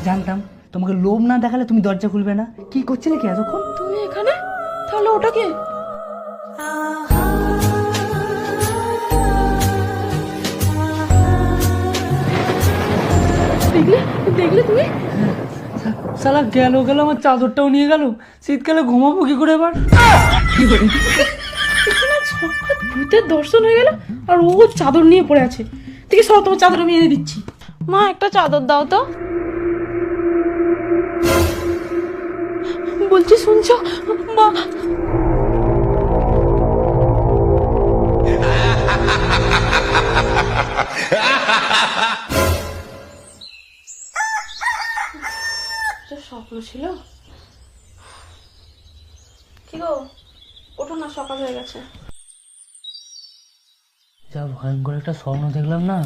জানতাম তোমাকে লোভ না দেখালে তুমি দরজা খুলবে না। কি করছিলে কি এতক্ষণ? তুমি এখানে? তাহলে ওটা কে? দেখলে দেখলে তুমি? শালা গেল আমার চাদরটাও নিয়ে গেল। শীতকালে ঘুমাবো কি করে এবার? এখানে সাক্ষাৎ ভূতের দর্শন হয়ে গেল, আর ও চাদর নিয়ে পড়ে আছে। দেখি সব তোমার চাদর আমি এনে দিচ্ছি। মা, একটা চাদর দাও তো। বলছি শুনছো মা? স্বপ্ন ছিল। কি গো, ওঠো না, সকাল হয়ে গেছে। যা ভয়ঙ্কর একটা স্বপ্ন দেখলাম না।